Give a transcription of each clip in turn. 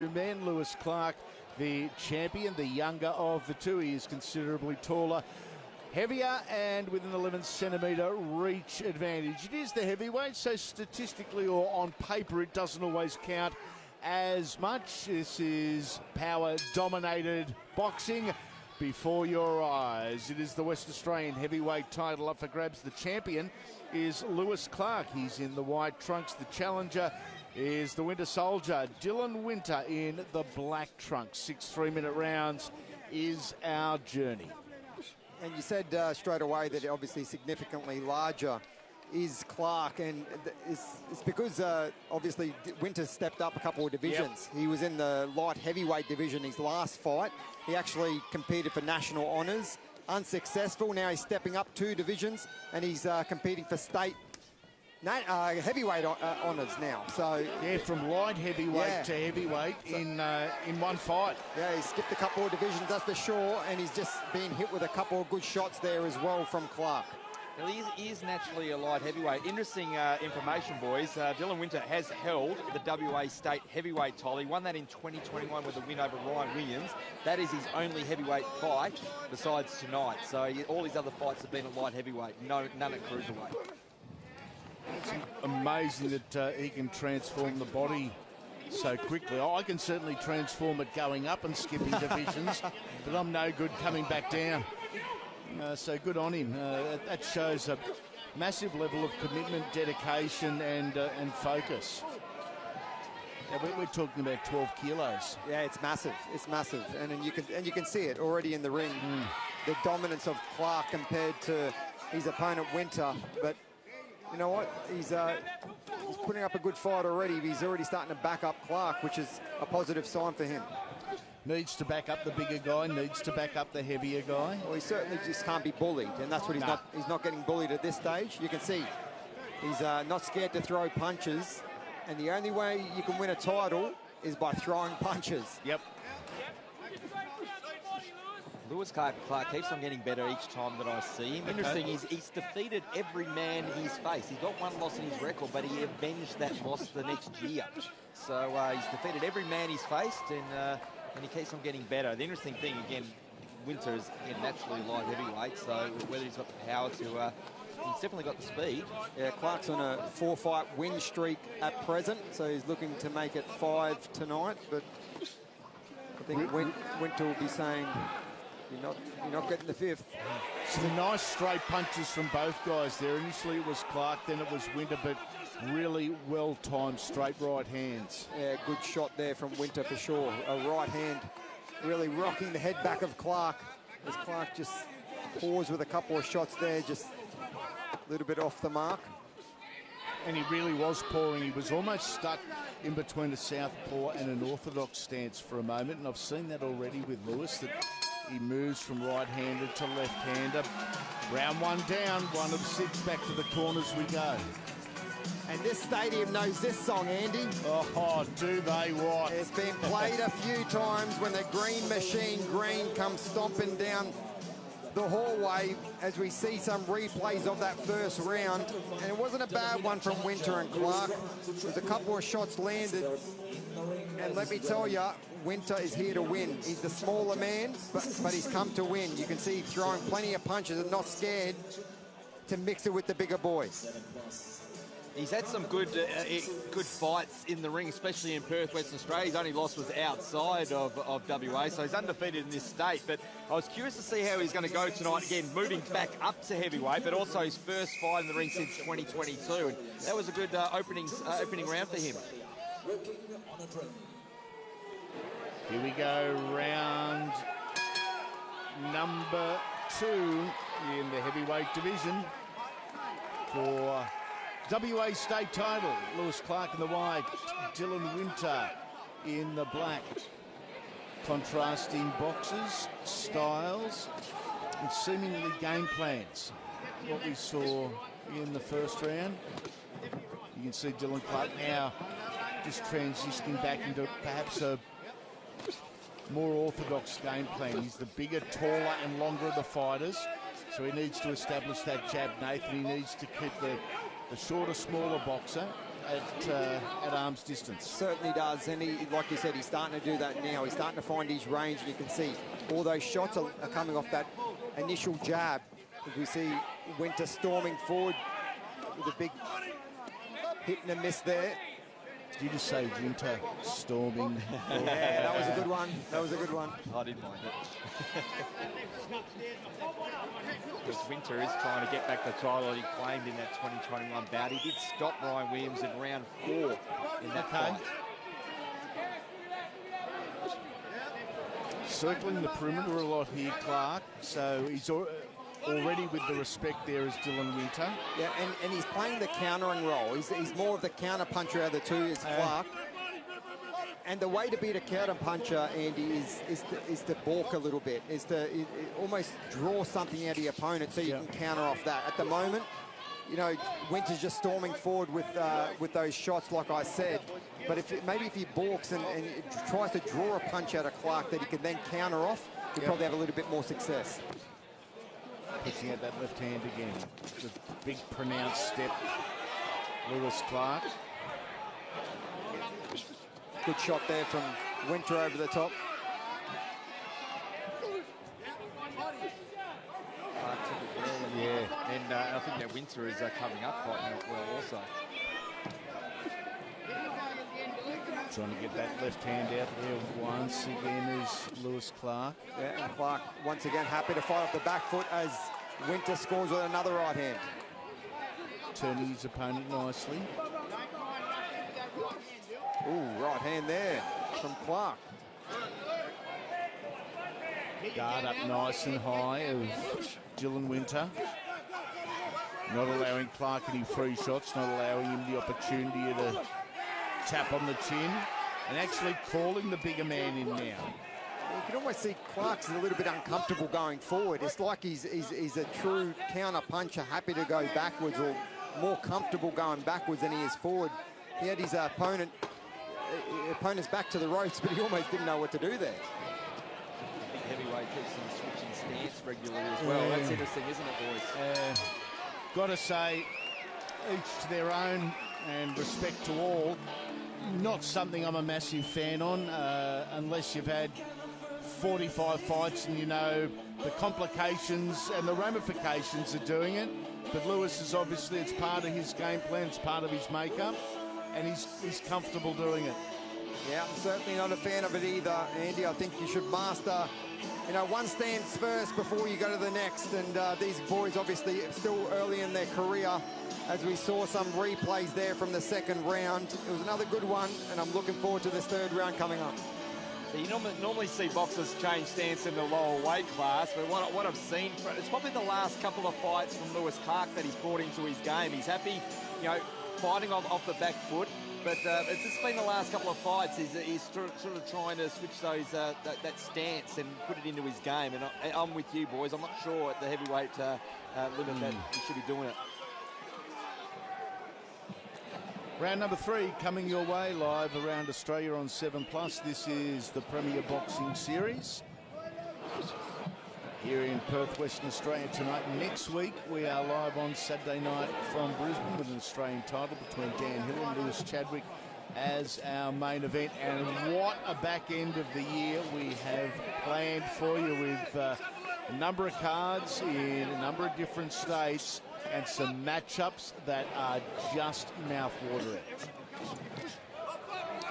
Man, Lewis Clarke, the champion, the younger of the two. He is considerably taller, heavier, and with an 11-centimetre reach advantage. It is the heavyweight, so statistically or on paper it doesn't always count as much. This is power-dominated boxing before your eyes. It is the West Australian heavyweight title up for grabs. The champion is Lewis Clarke. He's in the white trunks. The challenger is the Winter Soldier, Dylan Winter, in the black trunks. 6 3-minute rounds is our journey. And you said straight away that obviously significantly larger is Clarke, and it's because obviously Winter stepped up a couple of divisions. Yep. He was in the light heavyweight division his last fight. He actually competed for national honours, unsuccessful. Now he's stepping up 2 divisions and he's competing for state heavyweight honours now. So yeah, from light heavyweight to heavyweight in one fight. Yeah, he's skipped a couple of divisions, that's for sure, and he's just been hit with a couple of good shots there as well from Clarke. Well, he is naturally a light heavyweight. Interesting information, boys. Dylan Winter has held the WA State heavyweight title. He won that in 2021 with a win over Ryan Williams. That is his only heavyweight fight besides tonight. So all his other fights have been at light heavyweight, none at cruiserweight. It's amazing that he can transform the body so quickly. I can certainly transform it going up and skipping divisions, but I'm no good coming back down. So good on him. That shows a massive level of commitment, dedication, and focus. We're talking about 12 kilos. Yeah, it's massive. It's massive, and you can see it already in the ring. The dominance of Clarke compared to his opponent Winter, but. You know what? He's putting up a good fight already. He's already starting to back up Clarke, which is a positive sign for him. Needs to back up the bigger guy, needs to back up the heavier guy. Well, he certainly just can't be bullied, and that's what he's not getting bullied at this stage. You can see he's not scared to throw punches, and the only way you can win a title is by throwing punches. Yep. Lewis Clarke keeps on getting better each time that I see him. Interesting, he's defeated every man he's faced. He's got 1 loss in his record, but he avenged that loss the next year. So he's defeated every man he's faced, and he keeps on getting better. The interesting thing, again, Winter is naturally light heavyweight, so whether he's got the power to... he's definitely got the speed. Yeah, Clarke's on a 4-fight win streak at present, so he's looking to make it 5 tonight, but I think Winter will be saying... You're not getting the 5th. Some nice straight punches from both guys there. Initially it was Clarke, then it was Winter, but really well-timed straight right hands. Yeah, good shot there from Winter for sure. A right hand really rocking the head back of Clarke as Clarke just paused with a couple of shots there, just a little bit off the mark. And he really was pouring. He was almost stuck in between a southpaw and an orthodox stance for a moment, and I've seen that already with Lewis, that he moves from right-handed to left-hander. Round 1 down, 1 of 6, back to the corners we go. And this stadium knows this song, Andy. Oh, do they what? It's been played a few times when the Green Machine Green comes stomping down the hallway as we see some replays of that first round. And it wasn't a bad one from Winter and Clarke. There's a couple of shots landed. And let me tell you, Winter is here to win. He's the smaller man, but he's come to win. You can see throwing plenty of punches and not scared to mix it with the bigger boys. He's had some good fights in the ring, especially in Perth, Western Australia. His only loss was outside of WA, so he's undefeated in this state. But I was curious to see how he's going to go tonight, again, moving back up to heavyweight, but also his first fight in the ring since 2022. And that was a good opening round for him. Here we go, round number 2 in the heavyweight division for WA State title. Lewis Clarke in the white, Dylan Winter in the black. Contrasting boxes, styles, and seemingly game plans. What we saw in the first round. You can see Dylan Clarke now just transitioning back into perhaps a more orthodox game plan. He's the bigger, taller and longer of the fighters, so he needs to establish that jab, Nathan. He needs to keep the shorter, smaller boxer at arm's distance. Certainly does, and he, like you said, he's starting to do that now. He's starting to find his range, and you can see all those shots are coming off that initial jab. As we see Winter storming forward with a big hit and a miss there. Did you just say Winter storming? Yeah, that was a good one. That was a good one. I didn't mind it. Because Winter is trying to get back the title he claimed in that 2021 bout. He did stop Ryan Williams in round 4 in that fight. Circling the perimeter a lot here, Clarke. So he's already with the respect there as Dylan Winter. Yeah, and he's playing the countering role. He's more of the counter puncher out of the two is Clarke. And the way to beat a counter puncher, Andy, is to balk a little bit, is to almost draw something out of your opponent so you can counter off that. At the moment, you know, Winter's just storming forward with those shots, like I said. But maybe if he balks and tries to draw a punch out of Clarke that he can then counter off, he'll probably have a little bit more success. Pitching at that left hand again. It's a big pronounced step. Lewis Clarke. Good shot there from Winter over the top. Clarke took it well, yeah. And I think that Winter is coming up quite well also. Trying to get that left hand out there once again is Lewis Clarke. Yeah, and Clarke once again happy to fight off the back foot as Winter scores with another right hand. Turning his opponent nicely. Ooh, right hand there from Clarke. Guard up nice and high of Dylan Winter. Not allowing Clarke any free shots, not allowing him the opportunity to tap on the chin, and actually calling the bigger man in now. You can almost see Clarke's a little bit uncomfortable going forward. It's like he's a true counter puncher, happy to go backwards or more comfortable going backwards than he is forward. He had his opponent's back to the ropes, but he almost didn't know what to do there. Big heavyweight keeps on switching stance regularly as well. That's interesting, isn't it, boys? Got to say, each to their own, and respect to all. Not something I'm a massive fan on, unless you've had 45 fights and you know the complications and the ramifications of doing it. But Lewis is obviously, it's part of his game plan, it's part of his makeup, and he's comfortable doing it. Yeah, I'm certainly not a fan of it either, Andy. I think you should master, you know, one stance first before you go to the next. And these boys obviously still early in their career, as we saw some replays there from the second round. It was another good one, and I'm looking forward to this third round coming up. So you normally see boxers change stance in the lower weight class, but what I've seen, it's probably the last couple of fights from Lewis Clarke that he's brought into his game. He's happy, you know, fighting off the back foot, but it's just been the last couple of fights. He's sort of trying to switch those that stance and put it into his game. And I'm with you, boys. I'm not sure at the heavyweight limit that he should be doing it. Round number 3 coming your way live around Australia on 7+. This is the Premier Boxing Series here in Perth, Western Australia tonight. Next week we are live on Saturday night from Brisbane with an Australian title between Dan Hill and Lewis Chadwick as our main event. And what a back end of the year we have planned for you, with a number of cards in a number of different states and some matchups that are just mouth-watering.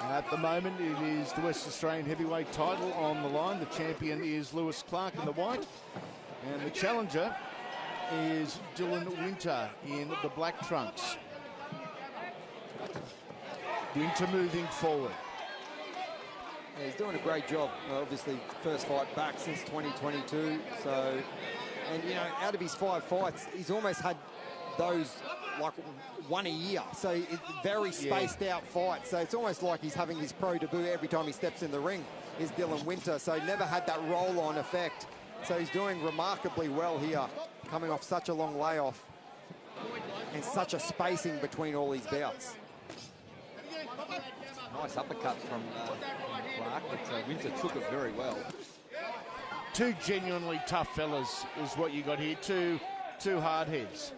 At the moment, it is the West Australian heavyweight title on the line. The champion is Lewis Clarke in the white, and the challenger is Dylan Winter in the black trunks. Winter moving forward. Yeah, he's doing a great job. Obviously, first fight back since 2022. So, and you know, out of his 5 fights, he's almost had those like one a year. So it's very spaced out fights. So it's almost like he's having his pro debut every time he steps in the ring is Dylan Winter. So he never had that roll-on effect. So he's doing remarkably well here, coming off such a long layoff and such a spacing between all these bouts. Nice uppercut from Clarke, but Winter took it very well. Two genuinely tough fellas is what you got here. Two hard heads.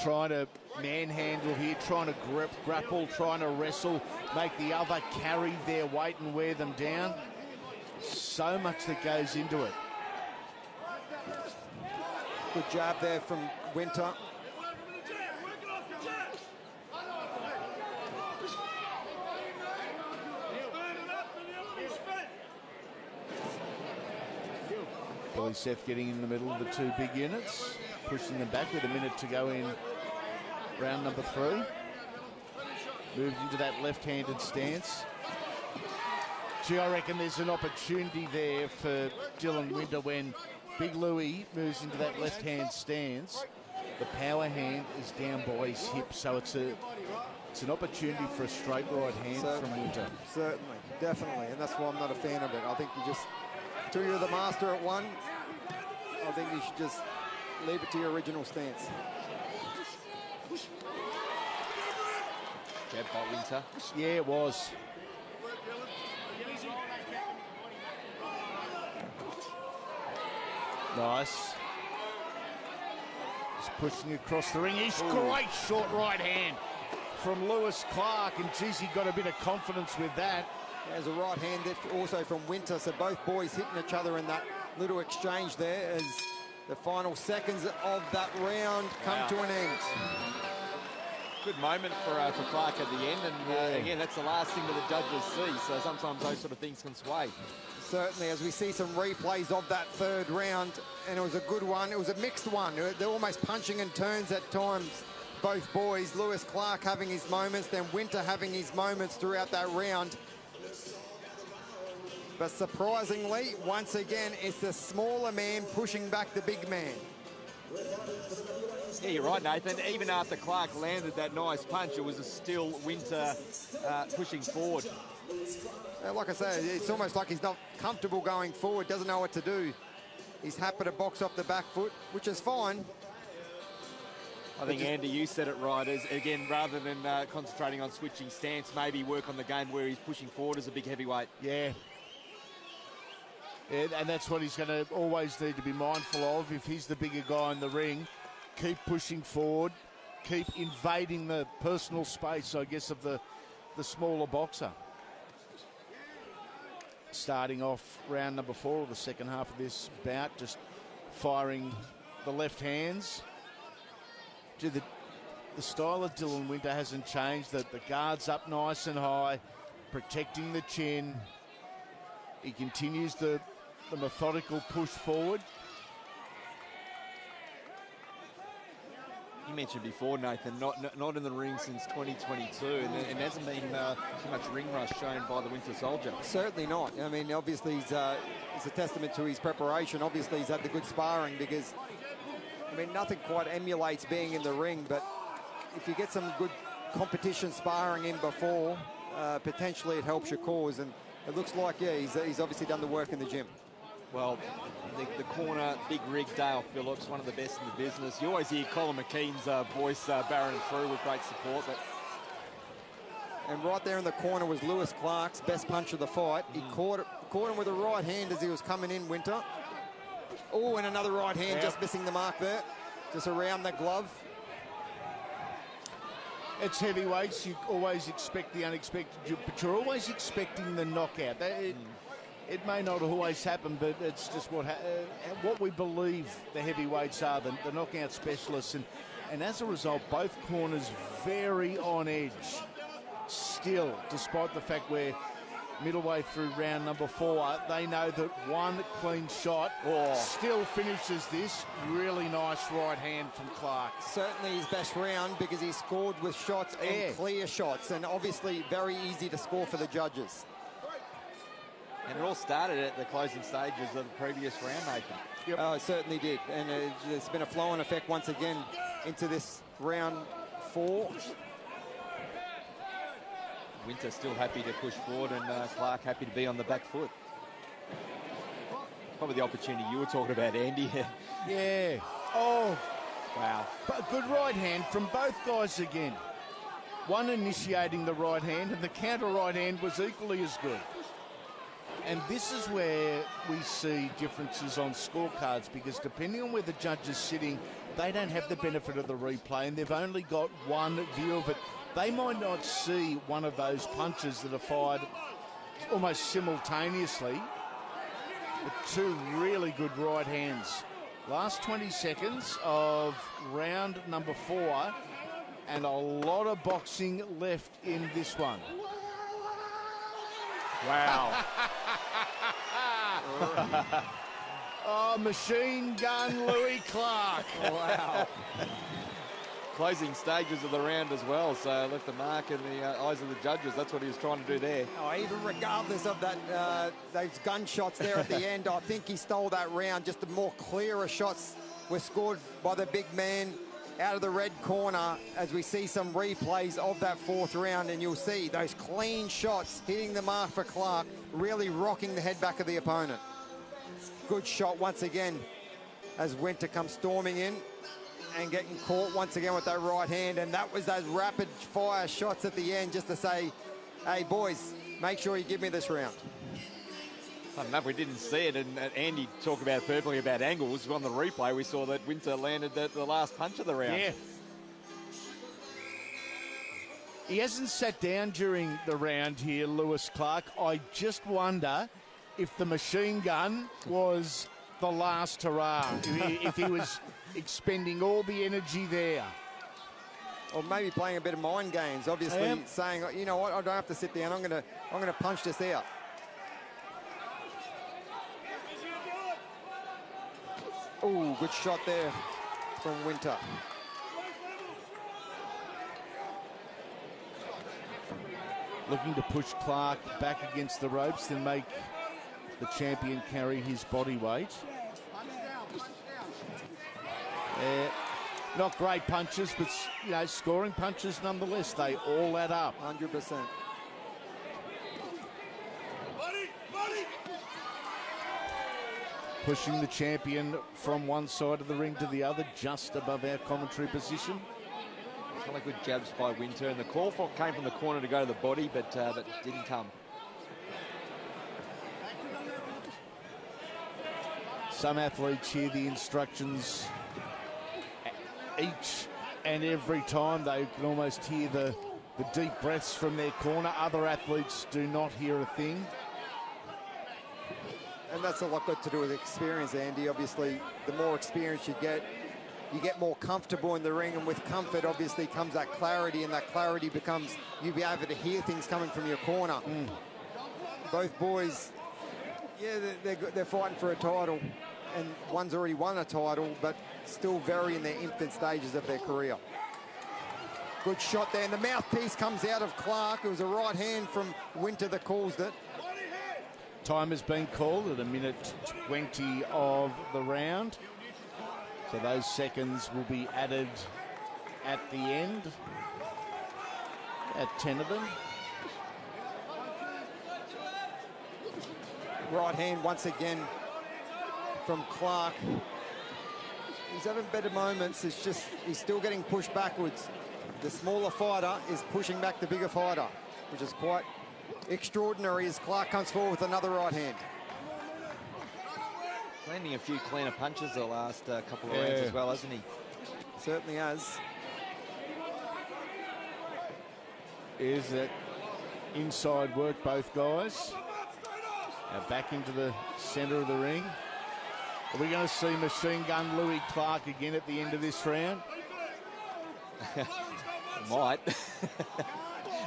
trying to manhandle here, trying to grapple, trying to wrestle, make the other carry their weight and wear them down. So much that goes into it. Good jab there from Winter. Billy Seth getting in the middle of the two big units, pushing them back with a minute to go in round number 3. Moved into that left-handed stance. Gee, I reckon there's an opportunity there for Dylan Winter when Big Louie moves into that left-hand stance. The power hand is down by his hip, so it's an opportunity for a straight right hand from Winter. Certainly, definitely, and that's why I'm not a fan of it. I think you just, until you're the master at one, I think you should just leave it to your original stance. Jab by Winter. Yeah, it was. Nice. He's pushing across the ring. He's great short right hand from Lewis Clarke, and geez, he got a bit of confidence with that. There's a right hand also from Winter, so both boys hitting each other in that little exchange there as the final seconds of that round come to an end. Good moment for Clarke at the end, and again, that's the last thing that the judges see, so sometimes those sort of things can sway. Certainly, as we see some replays of that third round, and it was a good one. It was a mixed one. They're almost punching and turns at times, both boys. Lewis Clarke having his moments, then Winter having his moments throughout that round. But surprisingly, once again, it's the smaller man pushing back the big man. Yeah, you're right, Nathan. Even after Clarke landed that nice punch, it was still Winter pushing forward. Like I say, it's almost like he's not comfortable going forward, doesn't know what to do. He's happy to box off the back foot, which is fine. I think, Andy, you said it right. Again, rather than concentrating on switching stance, maybe work on the game where he's pushing forward as a big heavyweight. Yeah. Yeah, and that's what he's going to always need to be mindful of. If he's the bigger guy in the ring, keep pushing forward, keep invading the personal space, I guess, of the smaller boxer. Starting off round number 4 of the second half of this bout, just firing the left hands. The style of Dylan Winter hasn't changed. The guard's up nice and high, protecting the chin. He continues the methodical push forward. You mentioned before, Nathan, not in the ring since 2022, and hasn't been too much ring rush shown by the Winter Soldier. Certainly not. I mean, obviously, it's a testament to his preparation. Obviously, he's had the good sparring because, I mean, nothing quite emulates being in the ring, but if you get some good competition sparring in before, potentially it helps your cause, and it looks like, yeah, he's obviously done the work in the gym. Well, the corner, big rig, Dale Phillips, one of the best in the business. You always hear Colin McKean's voice barreling through with great support. And right there in the corner was Lewis Clarke's best punch of the fight. He caught him with a right hand as he was coming in, Winter. Oh, and another right hand, just missing the mark there. Just around the glove. It's heavyweights. You always expect the unexpected, but you're always expecting the knockout. It may not always happen, but it's just what we believe the heavyweights are, the knockout specialists. And as a result, both corners very on edge still, despite the fact we're middleway through round number 4. They know that one clean shot still finishes this. Really nice right hand from Clarke. Certainly his best round because he scored with shots and clear shots, and obviously very easy to score for the judges. And it all started at the closing stages of the previous round, Nathan. Yep. Oh, it certainly did. And there's been a flow-on effect once again into this round 4. Winter still happy to push forward, and Clarke happy to be on the back foot. Probably the opportunity you were talking about, Andy. Yeah. Oh. Wow. But good right hand from both guys again. One initiating the right hand, and the counter right hand was equally as good. And this is where we see differences on scorecards, because depending on where the judge is sitting, they don't have the benefit of the replay and they've only got one view of it. They might not see one of those punches that are fired almost simultaneously. But two really good right hands. Last 20 seconds of round number 4, and a lot of boxing left in this one. Wow. Oh, machine gun Louis Clarke. Wow. Closing stages of the round as well, so left a mark in the eyes of the judges. That's what he was trying to do there. Oh, even regardless of that, those gunshots there at the end, I think he stole that round. Just the more clearer shots were scored by the big man out of the red corner, as we see some replays of that 4th round, and you'll see those clean shots hitting the mark for Clarke, really rocking the head back of the opponent. Good shot once again as Winter comes storming in and getting caught once again with that right hand, and that was those rapid fire shots at the end just to say, hey boys, make sure you give me this round. I don't know if we didn't see it, and Andy talked about perfectly about angles. On the replay, we saw that Winter landed the last punch of the round. Yeah. He hasn't sat down during the round here, Lewis Clarke. I just wonder if the machine gun was the last hurrah, if he was expending all the energy there. Or maybe playing a bit of mind games, obviously saying, you know what, I don't have to sit down, I'm gonna punch this out. Oh, good shot there from Winter. Looking to push Clarke back against the ropes, then make the champion carry his body weight. Not great punches, but scoring punches nonetheless. They all add up. 100%. Pushing the champion from one side of the ring to the other, just above our commentary position. A couple of good jabs by Winter, and the call for came from the corner to go to the body, but didn't come. Some athletes hear the instructions each and every time. They can almost hear the deep breaths from their corner. Other athletes do not hear a thing. And that's a lot got to do with experience, Andy. Obviously, the more experience you get more comfortable in the ring, and with comfort obviously comes that clarity, and that clarity becomes you be able to hear things coming from your corner. Both boys, yeah, they're fighting for a title, and one's already won a title, but still very in their infant stages of their career. Good shot there, and the mouthpiece comes out of Clarke. It was a right hand from Winter that caused it. Time has been called at 1:20 of the round. So those seconds will be added at the end. At 10 of them. Right hand once again from Clarke. He's having better moments. It's just he's still getting pushed backwards. The smaller fighter is pushing back the bigger fighter, which is quite extraordinary as Clarke comes forward with another right hand. Landing a few cleaner punches the last couple of rounds as well, hasn't he? Certainly has. Is that inside work, both guys. Now back into the centre of the ring. Are we going to see machine gun Louis Clarke again at the end of this round? Might.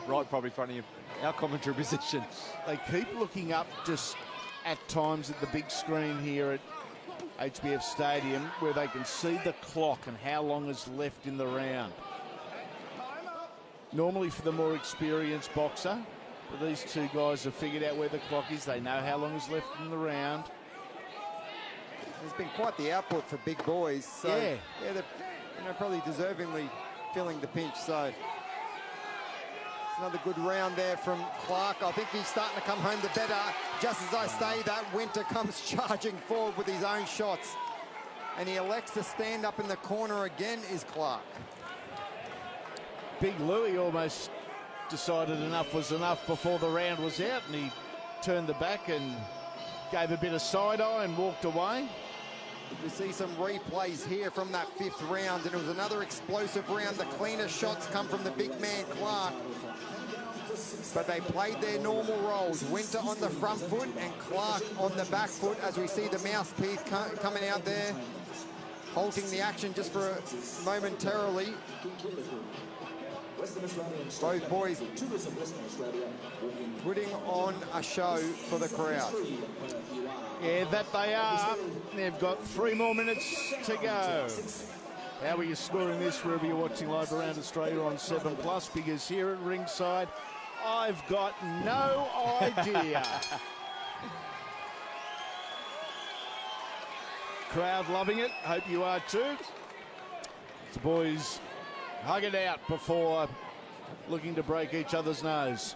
Right, probably in front of our commentary position. They keep looking up just at times at the big screen here at HBF Stadium, where they can see the clock and how long is left in the round. Normally for the more experienced boxer, but these two guys have figured out where the clock is. They know how long is left in the round. There's been quite the output for big boys. So, yeah, they're probably deservingly feeling the pinch. So it's another good round there from Clarke. I think he's starting to come home the better. Just as I say that, Winter comes charging forward with his own shots. And he elects to stand up in the corner again, is Clarke. Big Louis almost decided enough was enough before the round was out, and he turned the back and gave a bit of side-eye and walked away. We see some replays here from that 5th round, and it was another explosive round. The cleanest shots come from the big man, Clarke. But they played their normal roles. Winter on the front foot and Clarke on the back foot, as we see the mouthpiece coming out there, halting the action just for momentarily. Both boys putting on a show for the crowd. Yeah, that they are. They've got 3 more minutes to go. How are you scoring this wherever you're watching live around Australia on 7+? Because here at ringside, I've got no idea. Crowd loving it. Hope you are too. The boys hug it out before looking to break each other's nose.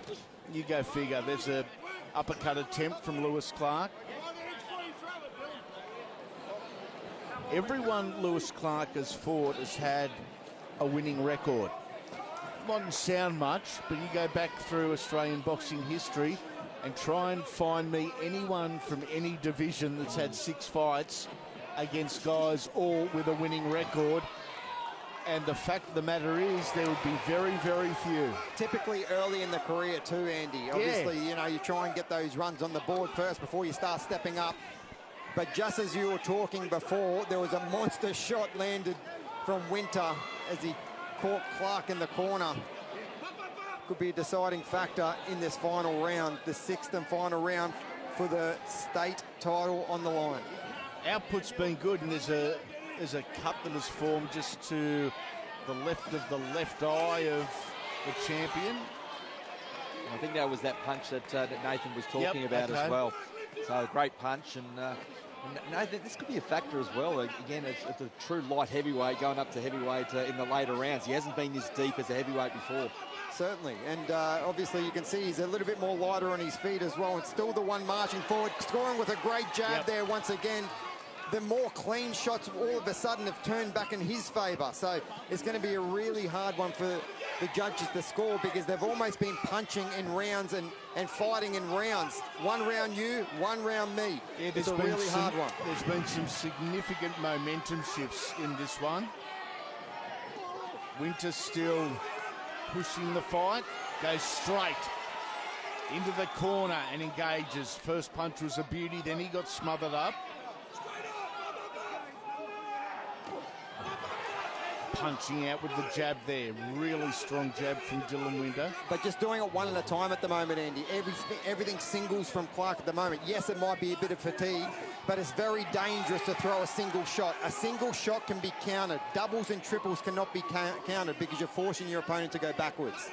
You go figure. There's a uppercut attempt from Lewis Clarke. Everyone Lewis Clarke has fought has had a winning record. Mightn't sound much, but you go back through Australian boxing history and try and find me anyone from any division that's had 6 fights against guys all with a winning record. And the fact of the matter is, there would be very, very few. Typically early in the career too, Andy. Obviously, you know, you try and get those runs on the board first before you start stepping up. But just as you were talking before, there was a monster shot landed from Winter as he caught Clarke in the corner. Could be a deciding factor in this final round, the 6th and final round for the state title on the line. Output's been good, and there's a cut that has formed just to the left of the left eye of the champion. I think that was that punch that Nathan was talking about as well. So a great punch, and Nathan, this could be a factor as well. Again, it's a true light heavyweight going up to heavyweight in the later rounds. He hasn't been this deep as a heavyweight before. Certainly, and obviously you can see he's a little bit more lighter on his feet as well, and still the one marching forward, scoring with a great jab there once again. The more clean shots all of a sudden have turned back in his favour. So it's going to be a really hard one for the judges to score, because they've almost been punching in rounds and fighting in rounds. 1 round you, 1 round me. Yeah, it's a really hard one. There's been some significant momentum shifts in this one. Winter still pushing the fight, goes straight into the corner and engages. First punch was a beauty, then he got smothered up. Punching out with the jab there. Really strong jab from Dylan Winter. But just doing it one at a time at the moment, Andy. Everything singles from Clarke at the moment. Yes, it might be a bit of fatigue, but it's very dangerous to throw a single shot. A single shot can be countered. Doubles and triples cannot be countered because you're forcing your opponent to go backwards.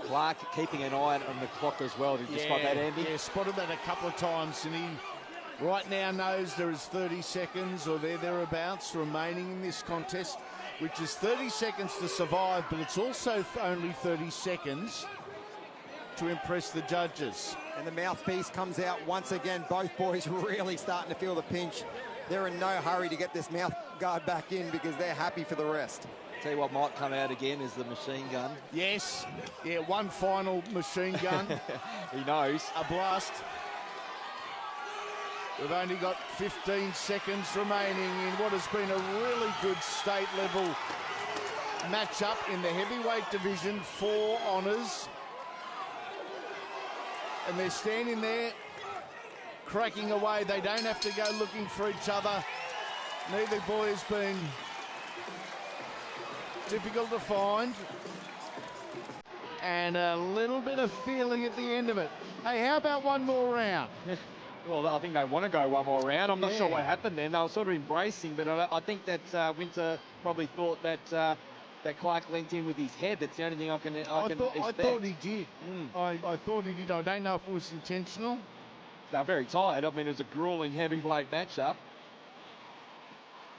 Clarke keeping an eye on the clock as well. Did you spot that, Andy? Yeah, spotted that a couple of times, and he right now knows there is 30 seconds or thereabouts remaining in this contest, which is 30 seconds to survive, but it's also only 30 seconds to impress the judges. And the mouthpiece comes out once again. Both boys really starting to feel the pinch. They're in no hurry to get this mouth guard back in because they're happy for the rest. Tell you what might come out again is the machine gun. Yes, yeah, one final machine gun. He knows. A blast. We've only got 15 seconds remaining in what has been a really good state level match-up in the heavyweight division. 4 honours. And they're standing there cracking away. They don't have to go looking for each other. Neither boy's been difficult to find. And a little bit of feeling at the end of it. Hey, how about one more round? Well, I think they want to go one more round. I'm not sure what happened then. They were sort of embracing, but I think that Winter probably thought that that Clarke leant in with his head. That's the only thing I can expect. I thought he did. I thought he did. I don't know if it was intentional. They're very tired. I mean, it was a grueling heavyweight matchup.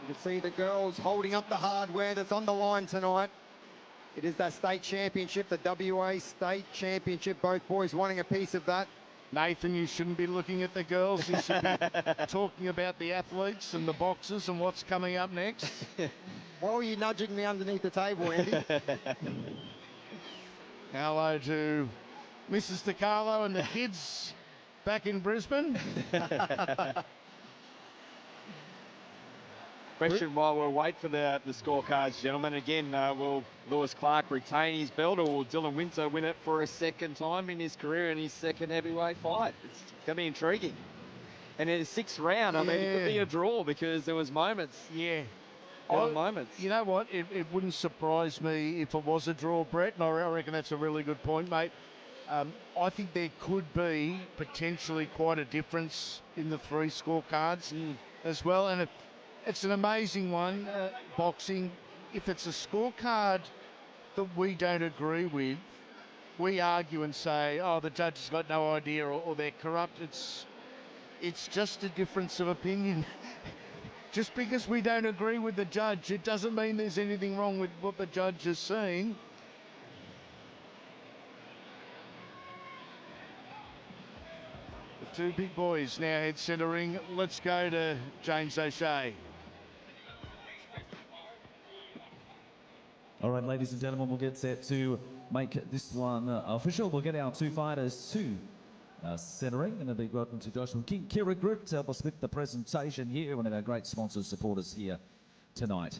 You can see the girls holding up the hardware that's on the line tonight. It is that state championship, the WA state championship. Both boys wanting a piece of that. Nathan, you shouldn't be looking at the girls. You should be talking about the athletes and the boxers and what's coming up next. Why were you nudging me underneath the table, Andy? Hello to Mrs. DiCarlo and the kids back in Brisbane. Question while we'll wait for the scorecards, gentlemen. Again, will Lewis Clarke retain his belt, or will Dylan Winter win it for a second time in his career in his second heavyweight fight? It's going to be intriguing. And in the 6th round, I mean, it could be a draw because there was moments. Yeah. Moments. You know what? It wouldn't surprise me if it was a draw, Brett, and I reckon that's a really good point, mate. I think there could be potentially quite a difference in the 3 scorecards as well. And it's an amazing one, boxing. If it's a scorecard that we don't agree with, we argue and say, oh, the judge has got no idea, or they're corrupt. It's just a difference of opinion. Just because we don't agree with the judge, it doesn't mean there's anything wrong with what the judge has seen. The 2 big boys now head centering. Let's go to James O'Shea. All right, ladies and gentlemen, we'll get set to make this one official. We'll get our 2 fighters to centering, and a big welcome to Joshua King, Kira Group, to help us with the presentation here, one of our great sponsors, supporters here tonight.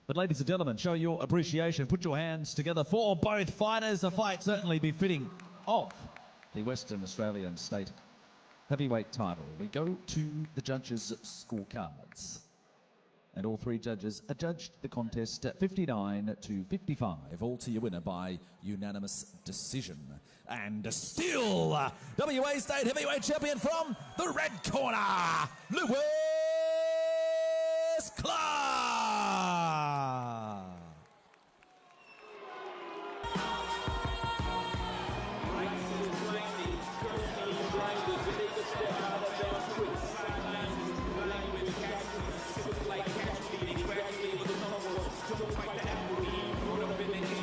But ladies and gentlemen, show your appreciation. Put your hands together for both fighters. A fight certainly befitting of the Western Australian State heavyweight title. We go to the judges' scorecards. And all 3 judges adjudged the contest at 59 to 55. All to your winner by unanimous decision. And still, WA State Heavyweight Champion from the red corner, Lewis Clarke.